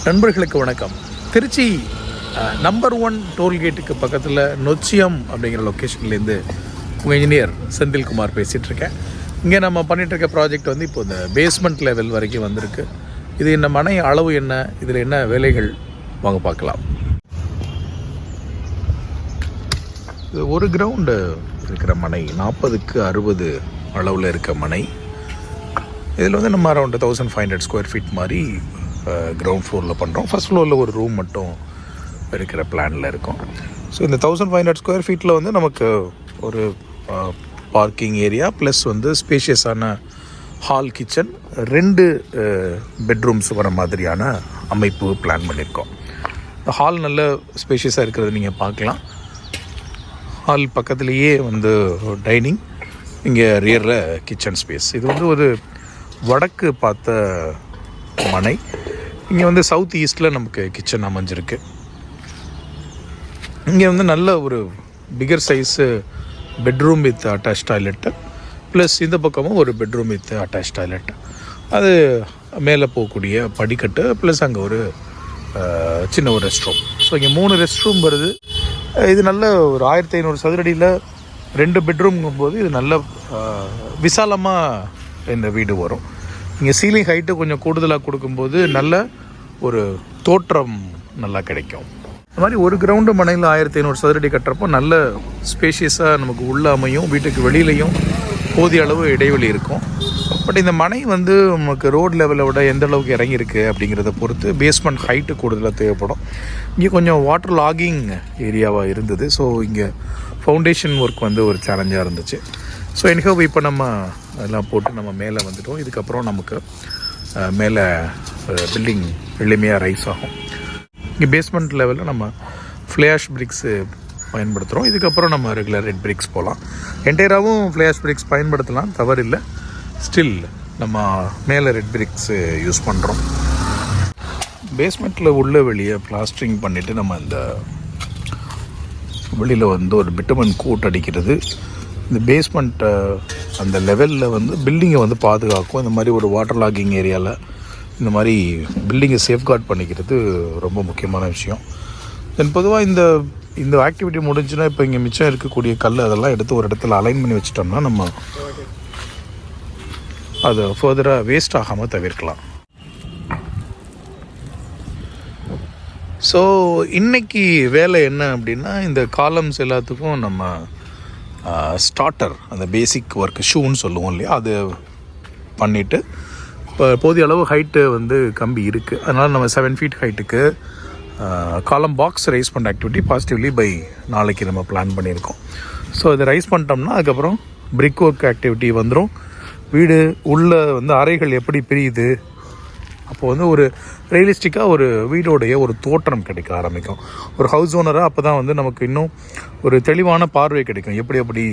நண்பர்களுக்கு வணக்கம். திருச்சி நம்பர் 1 டோல்கேட்டுக்கு பக்கத்தில் நொச்சியம் அப்படிங்கிற லொக்கேஷன்லேருந்து உங்கள் இன்ஜினியர் செந்தில்குமார் பேசிகிட்ருக்கேன். இங்கே நம்ம பண்ணிகிட்ருக்க ப்ராஜெக்ட் வந்து இப்போ இந்த பேஸ்மெண்ட் லெவல் வரைக்கும் வந்திருக்கு. இது இந்த மனை அளவு என்ன, இதில் என்ன வேலைகள் வாங்க பார்க்கலாம். இது ஒரு கிரவுண்டு இருக்கிற மனை, 40க்கு 60 அளவில் இருக்க மனை. இதில் வந்து நம்ம அரௌண்ட் 1500 ஸ்கொயர் ஃபீட் மாதிரி கிரவுண்ட் ஃப்ளோரில் பண்ணுறோம். ஃபஸ்ட் ஃப்ளோரில் ஒரு ரூம் மட்டும் இருக்கிற பிளானில் இருக்கும். ஸோ இந்த 1500 ஸ்கொயர் ஃபீட்டில் வந்து நமக்கு ஒரு பார்க்கிங் ஏரியா ப்ளஸ் வந்து ஸ்பேஷியஸான ஹால், கிச்சன், 2 பெட்ரூம்ஸ் வர மாதிரியான அமைப்பு பிளான் பண்ணியிருக்கோம். ஹால் நல்ல ஸ்பேஷியஸாக இருக்கிறது நீங்கள் பார்க்கலாம். ஹால் பக்கத்துலேயே வந்து டைனிங், இங்கே ரியரில் கிச்சன் ஸ்பேஸ். இது வந்து ஒரு வடக்கு பார்த்த மனை. இங்கே வந்து சவுத் ஈஸ்டில் நமக்கு கிச்சன் அமைஞ்சிருக்கு. இங்கே வந்து நல்ல ஒரு bigger size bedroom with attach toilet plus இந்த பக்கமும் ஒரு பெட்ரூம் வித் அட்டாச் டாய்லெட். அது மேலே போகக்கூடிய படிக்கட்டு ப்ளஸ் அங்கே ஒரு சின்ன ஒரு ரெஸ்ட் ரூம். ஸோ இங்கே 3 ரெஸ்ட் ரூம் வருது. இது நல்ல ஒரு 1500 சதுரடியில் 2 பெட்ரூம்ங்கும்போது இது நல்ல விசாலமாக இந்த வீடு வரும். இங்கே சீலிங் ஹைட்டு கொஞ்சம் கூடுதலாக கொடுக்கும்போது நல்ல ஒரு தோற்றம் நல்லா கிடைக்கும். இந்த மாதிரி ஒரு கிரவுண்டு மனையில் 1500 சதுரடி கட்டுறப்போ நல்ல ஸ்பேஷியஸாக நமக்கு உள்ள அமையும். வீட்டுக்கு வெளியிலையும் போதிய அளவு இடைவெளி இருக்கும். பட் இந்த மனை வந்து நமக்கு ரோட் லெவலை விட எந்த அளவுக்கு இறங்கியிருக்கு அப்படிங்கிறத பொறுத்து பேஸ்மெண்ட் ஹைட்டு கூடுதலாக தேவைப்படும். இங்கே கொஞ்சம் வாட்டர் லாகிங் ஏரியாவாக இருந்தது. ஸோ இங்கே ஃபவுண்டேஷன் ஒர்க் வந்து ஒரு சேலஞ்சாக இருந்துச்சு. ஸோ எனிஹவ் இப்போ நம்ம அதெல்லாம் போட்டு நம்ம மேலே வந்துட்டோம். இதுக்கப்புறம் நமக்கு மேலே பில்டிங் எளிமையாக ரைஸ் ஆகும். இங்கே பேஸ்மெண்ட் லெவலில் நம்ம ஃப்ளேஷ் பிரிக்ஸு பயன்படுத்துகிறோம். இதுக்கப்புறம் நம்ம ரெகுலர் ரெட் பிரிக்ஸ் போகலாம். என்டையராகவும் ஃப்ளேஷ் பிரிக்ஸ் பயன்படுத்தலாம், தவறில்லை. ஸ்டில் நம்ம மேலே ரெட் பிரிக்ஸு யூஸ் பண்ணுறோம். பேஸ்மெண்ட்டில் உள்ள வெளியே பிளாஸ்டரிங் பண்ணிவிட்டு நம்ம இந்த வெளியில் வந்து ஒரு பிட்டமன் கோட் அடிக்கிறது இந்த பேஸ்மெண்ட்டை அந்த லெவலில் வந்து பில்டிங்கை வந்து பாதுகாக்கும். இந்த மாதிரி ஒரு வாட்டர் லாகிங் ஏரியாவில் இந்த மாதிரி பில்டிங்கை சேஃப்கார்ட் பண்ணிக்கிறது ரொம்ப முக்கியமான விஷயம். தென் பொதுவாக இந்த ஆக்டிவிட்டி முடிஞ்சுன்னா இப்போ இங்கே மிச்சம் இருக்கக்கூடிய கல் அதெல்லாம் எடுத்து ஒரு இடத்துல அலைன் பண்ணி வச்சிட்டோம்னா நம்ம அதை ஃபர்தராக வேஸ்ட் ஆகாமல் தவிர்க்கலாம். ஸோ இன்றைக்கி வேலை என்ன அப்படின்னா, இந்த காலம்ஸ் எல்லாத்துக்கும் நம்ம ஸ்டார்டர், அந்த பேசிக் ஒர்க் ஷூன்னு சொல்லுவோம் இல்லையா, அது பண்ணிவிட்டு இப்போ போதிய அளவு ஹைட்டு வந்து கம்பி இருக்குது. அதனால் நம்ம 7 ஃபீட் ஹைட்டுக்கு காலம் பாக்ஸ் ரைஸ் பண்ணுற ஆக்டிவிட்டி பாசிட்டிவ்லி பை நாளைக்கு நம்ம பிளான் பண்ணியிருக்கோம். ஸோ இதை ரைஸ் பண்ணிட்டோம்னா அதுக்கப்புறம் பிரிக் ஒர்க் ஆக்டிவிட்டி வந்துடும். வீடு உள்ளே வந்து அறைகள் எப்படி பிரியுது, அப்போது வந்து ஒரு ரியலிஸ்டிக்காக ஒரு வீடோடைய ஒரு தோற்றம் கிடைக்க ஆரம்பிக்கும். ஒரு ஹவுஸ் ஓனராக அப்போ தான் வந்து நமக்கு இன்னும் ஒரு தெளிவான பார்வை கிடைக்கும். எப்படி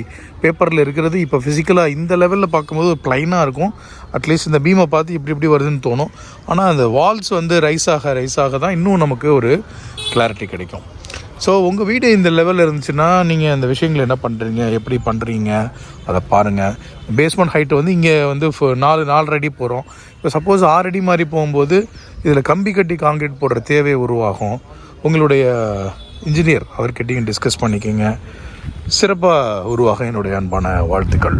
பேப்பரில் இருக்கிறது இப்போ ஃபிசிக்கலாக இந்த லெவலில் பார்க்கும்போது ஒரு ப்ளைனாக இருக்கும். அட்லீஸ்ட் இந்த பீமை பார்த்து இப்படி வருதுன்னு தோணும். ஆனால் அந்த வால்ஸ் வந்து ரைஸ் ஆக தான் இன்னும் நமக்கு ஒரு கிளாரிட்டி கிடைக்கும். ஸோ உங்கள் வீடு இந்த லெவலில் இருந்துச்சுன்னா நீங்கள் இந்த விஷயங்கள் என்ன பண்ணுறீங்க, எப்படி பண்ணுறீங்க அதை பாருங்கள். பேஸ்மெண்ட் ஹைட்டு வந்து இங்கே வந்து 4 அடி போகிறோம். இப்போ சப்போஸ் 6 அடி மாதிரி போகும்போது இதில் கம்பி கட்டி கான்கிரீட் போடுற தேவை உருவாகும். உங்களுடைய இன்ஜினியர் அவர்கிட்டையும் டிஸ்கஸ் பண்ணிக்கோங்க. சிறப்பாக உருவாக என்னுடைய அன்பான வாழ்த்துக்கள்.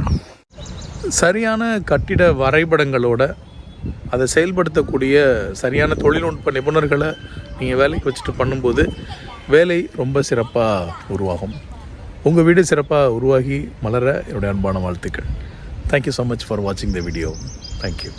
சரியான கட்டிட வரைபடங்களோட அதை செயல்படுத்தக்கூடிய சரியான தொழில்நுட்ப நிபுணர்களை நீங்கள் வேலைக்கு வச்சுட்டு பண்ணும்போது வேலை ரொம்ப சிறப்பாக உருவாகும். உங்கள் வீடு சிறப்பாக உருவாகி மலர என்னுடைய அன்பான வாழ்த்துக்கள். தேங்க்யூ ஸோ மச் ஃபார் வாட்சிங் த வீடியோ. தேங்க்யூ.